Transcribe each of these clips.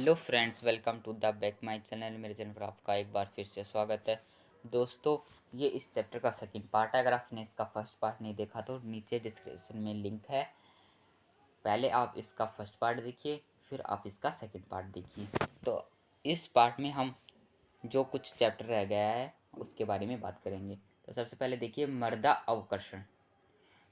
Hello friends, welcome to the back my channel. मेरे channel पर आपका एक बार फिर से स्वागत है। दोस्तों, ये इस चैप्टर का सेकंड पार्ट है। अगर आपने इसका फर्स्ट पार्ट नहीं देखा तो नीचे डिस्क्रिप्शन में लिंक है। पहले आप इसका फर्स्ट पार्ट देखिए, फिर आप इसका सेकंड पार्ट देखिए। तो इस पार्ट में हम जो कुछ चैप्टर रह गया है उसके बारे में बात करेंगे। तो सबसे पहले देखिए मृदा अवकर्षण,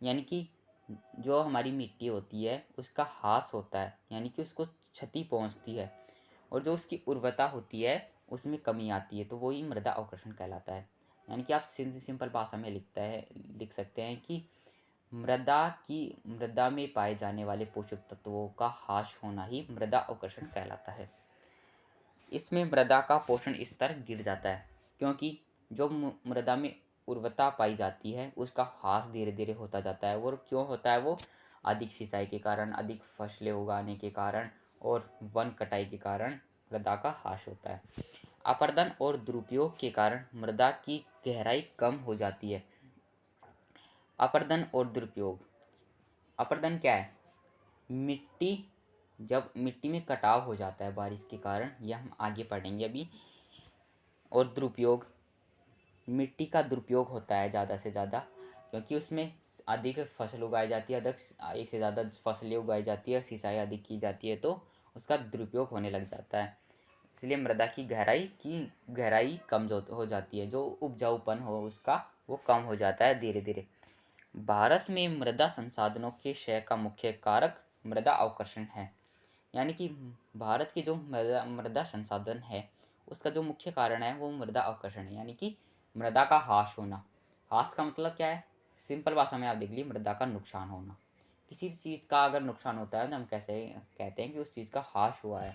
यानी कि जो हमारी मिट्टी होती है उसका ह्रास होता है, यानी कि उसको क्षति पहुंचती है, और जो उसकी उर्वरता होती है उसमें कमी आती है, तो वही मृदा अवकर्षण कहलाता है। यानी कि आप सिंपल भाषा में लिख सकते हैं कि मृदा में पाए जाने वाले पोषक तत्वों का ह्रास होना ही मृदा अवकर्षण कहलाता है। इसमें मृदा का पोषण स्तर गिर जाता है, क्योंकि जो मृदा में उर्वरता पाई जाती है उसका ह्रास धीरे धीरे होता जाता है। और क्यों होता है वो? अधिक सिंचाई के कारण, अधिक फसलें उगाने के कारण और वन कटाई के कारण मृदा का ह्रास होता है। अपरदन और दुरुपयोग के कारण मृदा की गहराई कम हो जाती है। अपरदन और दुरुपयोग। अपरदन क्या है? मिट्टी जब मिट्टी में कटाव हो जाता है बारिश के कारण, यह हम आगे पढ़ेंगे अभी। और दुरुपयोग, मिट्टी का दुरुपयोग होता है ज़्यादा से ज़्यादा, क्योंकि उसमें अधिक फसल उगाई जाती है, अधिक एक से ज़्यादा फसलें उगाई जाती है, सिंचाई अधिक की जाती है, तो उसका दुरुपयोग होने लग जाता है। इसलिए मृदा की गहराई कम हो जाती है, जो उपजाऊपन हो उसका वो कम हो जाता है धीरे धीरे। भारत में मृदा संसाधनों के क्षय का मुख्य कारक मृदा अवकर्षण है। यानी कि भारत की जो मृदा मृदा संसाधन है उसका जो मुख्य कारण है वो मृदा अवकर्षण है, यानी कि मृदा का ह्रास होना। ह्रास का मतलब क्या है? सिंपल भाषा में आप देख लीजिए, मृदा का नुकसान होना। किसी भी चीज़ का अगर नुकसान होता है तो हम कैसे कहते हैं कि उस चीज़ का ह्रास हुआ है।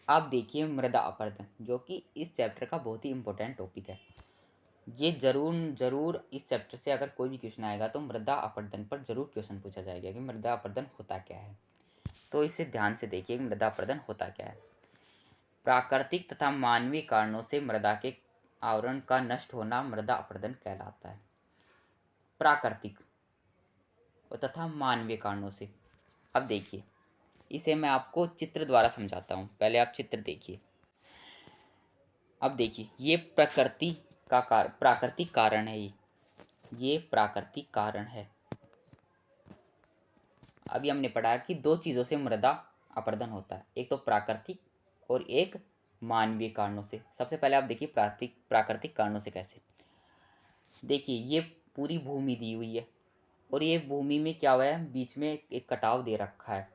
आप देखिए मृदा अपरदन, जो कि इस चैप्टर का बहुत ही इंपॉर्टेंट टॉपिक है। ये जरूर जरूर इस चैप्टर से अगर कोई भी क्वेश्चन आएगा तो मृदा अपरदन पर जरूर क्वेश्चन पूछा जाएगा कि मृदा अपरदन होता क्या है। तो इसे ध्यान से देखिए कि मृदा अपरदन होता क्या है। प्राकृतिक तथा मानवीय कारणों से मृदा के आवरण का नष्ट होना मृदा अपरदन कहलाता है। प्राकृतिक तथा मानवीय कारणों से। अब देखिए, इसे मैं आपको चित्र द्वारा समझाता हूँ। पहले आप चित्र देखिए। अब देखिए, ये प्राकृतिक कारण है। ये प्राकृतिक कारण है। अभी हमने पढ़ा कि दो चीज़ों से मृदा अपरदन होता है, एक तो प्राकृतिक और एक मानवीय कारणों से। सबसे पहले आप देखिए प्राकृतिक कारणों से कैसे। देखिए, ये पूरी भूमि दी हुई है और ये भूमि में क्या हुआ है, बीच में एक कटाव दे रखा है।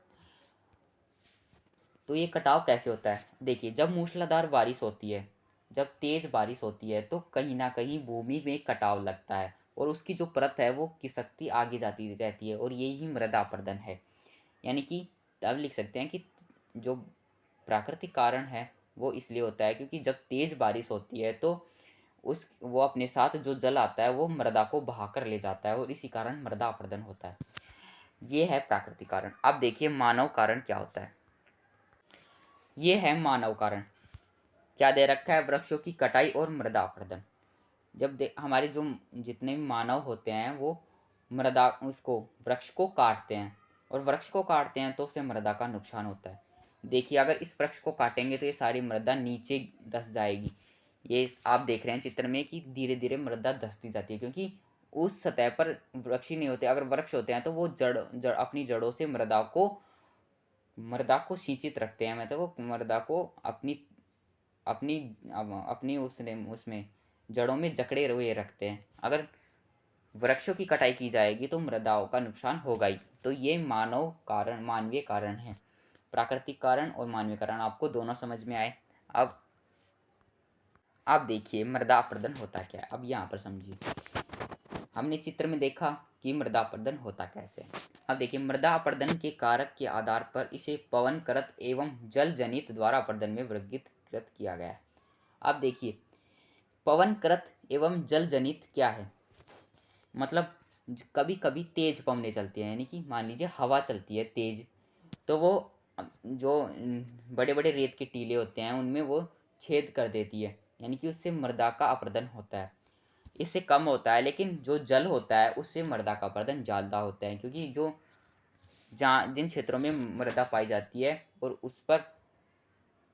तो ये कटाव कैसे होता है? देखिए, जब मूसलाधार बारिश होती है, जब तेज बारिश होती है, तो कहीं ना कहीं भूमि में कटाव लगता है और उसकी जो परत है वो खिसकती आगे जाती रहती है, और यही मृदा अपरदन है। यानी कि अब लिख सकते हैं कि जो प्राकृतिक कारण है वो इसलिए होता है क्योंकि जब तेज बारिश होती है तो उस वो अपने साथ जो जल आता है वो मृदा को बहा कर ले जाता है, और इसी कारण मृदा अपरदन होता है। ये है प्राकृतिक कारण। अब देखिए मानव कारण क्या होता है। ये है मानव कारण। क्या दे रखा है? वृक्षों की कटाई और मृदा अपरदन। हमारे जो जितने भी मानव होते हैं वो मृदा उसको वृक्ष को काटते हैं, और वृक्ष को काटते हैं तो उससे मृदा का नुकसान होता है। देखिए, अगर इस वृक्ष को काटेंगे तो ये सारी मृदा नीचे धंस जाएगी। ये आप देख रहे हैं चित्र में कि धीरे धीरे मृदा धंसती जाती है, क्योंकि उस सतह पर वृक्ष ही नहीं होते। अगर वृक्ष होते हैं तो वो अपनी जड़ों से मृदा को सिंचित रखते हैं, मतलब वो मृदा को अपनी अपनी अपनी उसमें जड़ों में जकड़े हुए रखते हैं। अगर वृक्षों की कटाई की जाएगी तो मृदाओं का नुकसान होगा ही। तो ये मानवीय कारण है। प्राकृतिक कारण और मानवीय कारण आपको दोनों समझ में आए। अब आप देखिए मृदा अपरदन होता क्या है। अब यहाँ पर समझिए, हमने चित्र में देखा कि मृदा अपरदन होता कैसे है। अब देखिए, मृदा अपरदन के कारक के आधार पर इसे पवनकृत एवं जल जनित द्वारा अपरदन में वर्गीकृत किया गया है। अब देखिए, पवनकृत एवं जल जनित क्या है? मतलब कभी कभी तेज पवनें चलती हैं, यानी कि मान लीजिए हवा चलती है तेज, तो वो जो बड़े बड़े रेत के टीले होते हैं उनमें वो छेद कर देती है, यानी कि उससे मृदा का अपरदन होता है। इससे कम होता है, लेकिन जो जल होता है उससे मृदा का अपरदन ज़्यादा होता है, क्योंकि जो जहाँ जिन क्षेत्रों में मृदा पाई जाती है और उस पर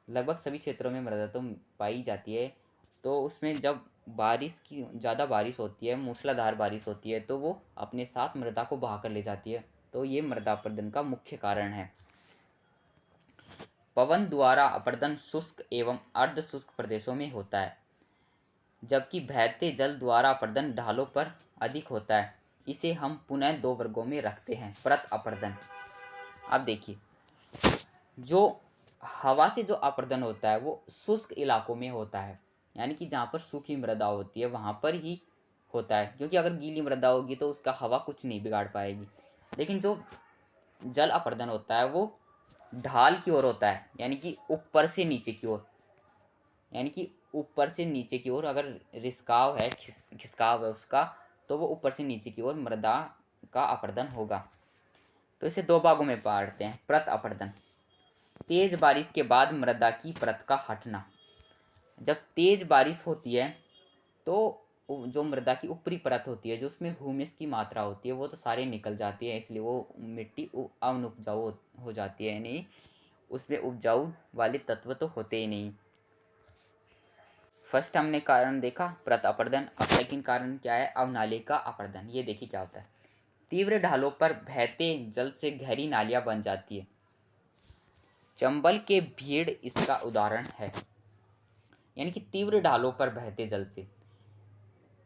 लगभग सभी क्षेत्रों में मृदा तो पाई जाती है, तो उसमें जब बारिश की ज़्यादा बारिश होती है, मूसलाधार बारिश होती है, तो वो अपने साथ मृदा को बहा कर ले जाती है। तो ये मृदा अपरदन का मुख्य कारण है। पवन द्वारा अपरदन शुष्क एवं अर्ध शुष्क प्रदेशों में होता है, जबकि बहते जल द्वारा अपरदन ढालों पर अधिक होता है। इसे हम पुनः दो वर्गों में रखते हैं। प्रत अपरदन। अब देखिए, जो हवा से जो अपरदन होता है वो शुष्क इलाकों में होता है, यानी कि जहाँ पर सूखी मृदा होती है वहाँ पर ही होता है, क्योंकि अगर गीली मृदा होगी तो उसका हवा कुछ नहीं बिगाड़ पाएगी। लेकिन जो जल अपरदन होता है वो ढाल की ओर होता है, यानी कि ऊपर से नीचे की ओर, यानी कि ऊपर से नीचे की ओर अगर रिसकाव है, खिसकाव है उसका, तो वो ऊपर से नीचे की ओर मृदा का अपरदन होगा। तो इसे दो भागों में बांटते हैं। प्रत अपरदन, तेज बारिश के बाद मृदा की परत का हटना। जब तेज बारिश होती है तो जो मृदा की ऊपरी परत होती है, जो उसमें ह्यूमस की मात्रा होती है, वो तो सारी निकल जाती है, इसलिए वो मिट्टी अनउपजाऊ हो जाती है, नहीं उसमें उपजाऊ वाले तत्व तो होते ही नहीं। फर्स्ट हमने कारण देखा प्रत अपरदन। अब सेकंड कारण क्या है? अवनाली का अपरदन। ये देखिए क्या होता है। तीव्र ढालों पर बहते जल से गहरी नालियां बन जाती है। चंबल के भीड़ इसका उदाहरण है, यानी कि तीव्र ढालों पर बहते जल से।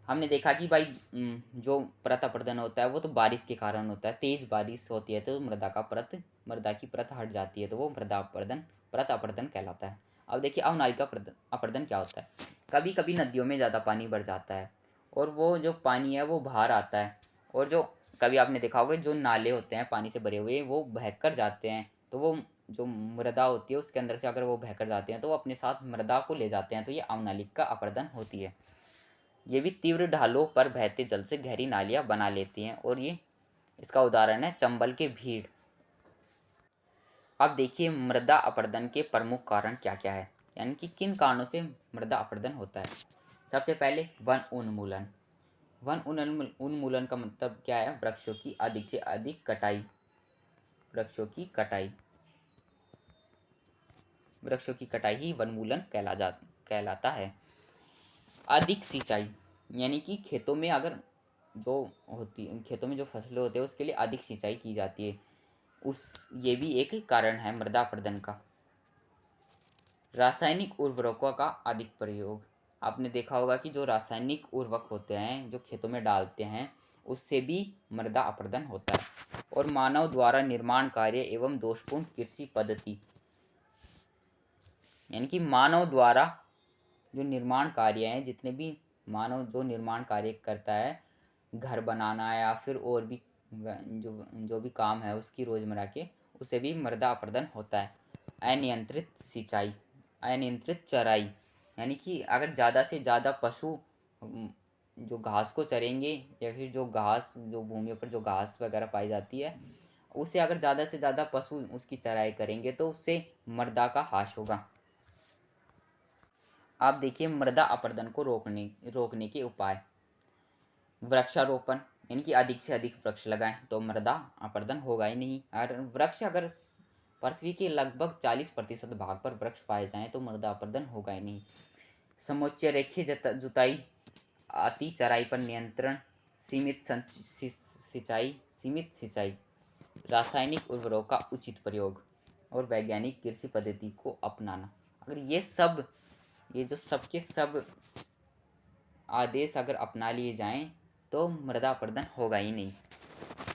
हमने देखा कि भाई जो परत अपरदन होता है वो तो बारिश के कारण होता है। तेज बारिश होती है तो मृदा की परत हट जाती है, तो वो परत अपरदन कहलाता है। अब देखिए अवनालिका अपरदन क्या होता है। कभी कभी नदियों में ज़्यादा पानी बढ़ जाता है और वो जो पानी है वो बाहर आता है, और जो कभी आपने देखा होगा जो नाले होते हैं पानी से भरे हुए वो बहकर जाते हैं, तो वो जो मृदा होती है उसके अंदर से अगर वो बहकर जाते हैं तो वो अपने साथ मृदा को ले जाते हैं, तो ये अवनालिका अपरदन होती है। ये भी तीव्र ढालों पर बहते जल से गहरी नालियां बना लेती हैं, और ये इसका उदाहरण है चंबल के भीड़। अब देखिए मृदा अपरदन के प्रमुख कारण क्या क्या है, यानी कि किन कारणों से मृदा अपरदन होता है। सबसे पहले वन उन्मूलन। उन्मूलन का मतलब क्या है? वृक्षों की अधिक से अधिक कटाई। वृक्षों की कटाई वृक्षों की कटाई ही वनमूलन कहलाता है। अधिक सिंचाई, यानी कि खेतों में जो फसलें होती है उसके लिए अधिक सिंचाई की जाती है, ये भी एक कारण है मृदा अपरदन का। रासायनिक उर्वरकों का अधिक प्रयोग। आपने देखा होगा कि जो रासायनिक उर्वरक होते हैं जो खेतों में डालते हैं उससे भी मृदा अपरदन होता है। और मानव द्वारा निर्माण कार्य एवं दोषपूर्ण कृषि पद्धति, यानी कि मानव द्वारा जो निर्माण कार्य हैं, जितने भी मानव जो निर्माण कार्य करता है, घर बनाना या फिर और भी जो जो भी काम है उसकी रोज़मर्रा के, उसे भी मृदा अपरदन होता है। अनियंत्रित सिंचाई, अनियंत्रित चराई, यानी कि अगर ज़्यादा से ज़्यादा पशु जो घास को चरेंगे, या फिर जो भूमि पर जो घास वगैरह पाई जाती है उसे अगर ज़्यादा से ज़्यादा पशु उसकी चराई करेंगे तो उससे मृदा का ह्रास होगा। आप देखिए मृदा अपरदन को रोकने के उपाय। वृक्षारोपण, यानी कि अधिक से अधिक वृक्ष लगाएं तो मृदा अपरदन होगा ही नहीं। और अगर पृथ्वी के लगभग 40% भाग पर वृक्ष पाए जाएं तो मृदा अपरदन होगा ही नहीं। समोच्च रेखीय जुताई, अति चराई पर नियंत्रण, सीमित सिंचाई, रासायनिक उर्वरकों का उचित प्रयोग और वैज्ञानिक कृषि पद्धति को अपनाना। अगर ये जो सबके सब आदेश अगर अपना लिए जाएं तो मृदा अपरदन होगा ही नहीं।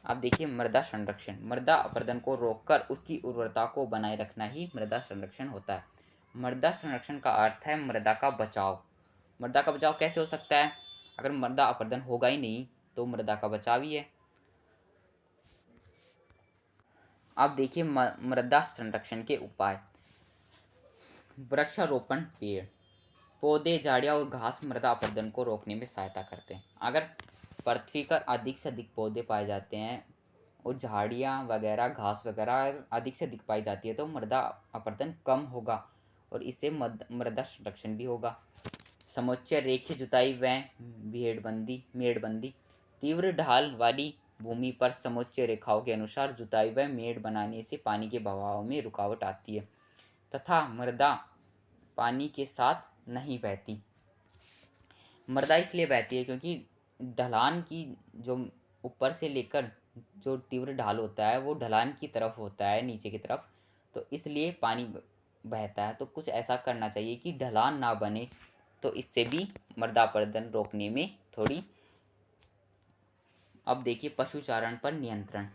अब देखिए मृदा संरक्षण। मृदा अपरदन को रोककर उसकी उर्वरता को बनाए रखना ही मृदा संरक्षण होता है। मृदा संरक्षण का अर्थ है मृदा का बचाव। मृदा का बचाव कैसे हो सकता है? अगर मृदा अपरदन होगा ही नहीं तो मृदा का बचाव ही है। अब देखिए मृदा संरक्षण के उपाय। वृक्षारोपण, पेड़ पौधे, झाड़ियाँ और घास मृदा अपरदन को रोकने में सहायता करते हैं। अगर पृथ्वी पर अधिक से अधिक पौधे पाए जाते हैं और झाड़ियाँ वगैरह घास वगैरह अधिक से अधिक पाई जाती है तो मृदा अपरदन कम होगा, और इससे मृदा संरक्षण भी होगा। समुच्चय रेखीय जुताई व मेड़बंदी। तीव्र ढाल वाली भूमि पर समोच्च रेखाओं के अनुसार जुताई व मेड़ बनाने से पानी के बहाव में रुकावट आती है तथा मृदा पानी के साथ नहीं बहती। मृदा इसलिए बहती है क्योंकि ढलान की जो ऊपर से लेकर जो तीव्र ढाल होता है वो ढलान की तरफ होता है, नीचे की तरफ, तो इसलिए पानी बहता है। तो कुछ ऐसा करना चाहिए कि ढलान ना बने, तो इससे भी मृदा अपरदन रोकने में थोड़ी। अब देखिए पशुचारण पर नियंत्रण।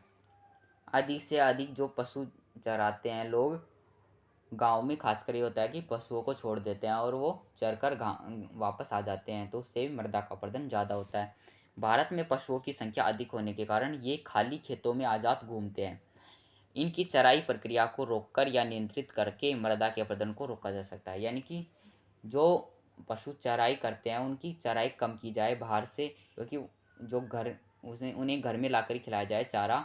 अधिक से अधिक जो पशु चराते हैं लोग, गांव में खासकर ये होता है कि पशुओं को छोड़ देते हैं और वो चरकर वापस आ जाते हैं, तो उससे मृदा का अपरदन ज़्यादा होता है। भारत में पशुओं की संख्या अधिक होने के कारण ये खाली खेतों में आज़ाद घूमते हैं। इनकी चराई प्रक्रिया को रोककर या नियंत्रित करके मृदा के अपरदन को रोका जा सकता है। यानी कि जो पशु चराई करते हैं उनकी चराई कम की जाए बाहर से, क्योंकि जो घर उसे उन्हें घर में लाकर खिलाया जाए चारा,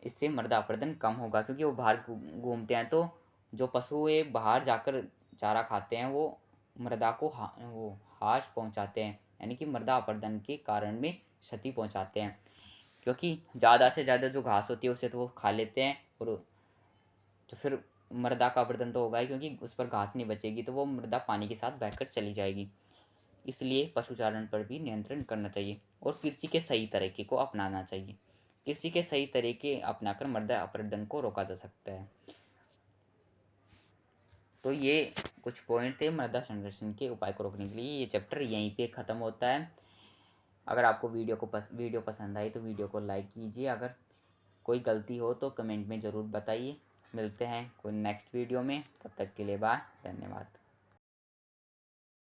इससे मृदा अपरदन कम होगा। क्योंकि वो बाहर घूमते हैं, तो जो पशु ये बाहर जाकर चारा खाते हैं वो मृदा को वो हाश पहुंचाते हैं, यानी कि मृदा अपरदन के कारण में क्षति पहुंचाते हैं। क्योंकि ज़्यादा से ज़्यादा जो घास होती है उसे तो वो खा लेते हैं, और तो फिर मृदा का अपरदन तो होगा ही, क्योंकि उस पर घास नहीं बचेगी तो वो मृदा पानी के साथ बहकर चली जाएगी। इसलिए पशुचारण पर भी नियंत्रण करना चाहिए और कृषि के सही तरीके को अपनाना चाहिए। कृषि के सही तरीके अपनाकर मृदा अपरदन को रोका जा सकता है। तो ये कुछ पॉइंट थे मृदा संरक्षण के उपाय को रोकने के लिए। ये चैप्टर यहीं पे ख़त्म होता है। अगर आपको वीडियो पसंद आई तो वीडियो को लाइक कीजिए। अगर कोई गलती हो तो कमेंट में ज़रूर बताइए। मिलते हैं कोई नेक्स्ट वीडियो में, तब तक के लिए बाय, धन्यवाद।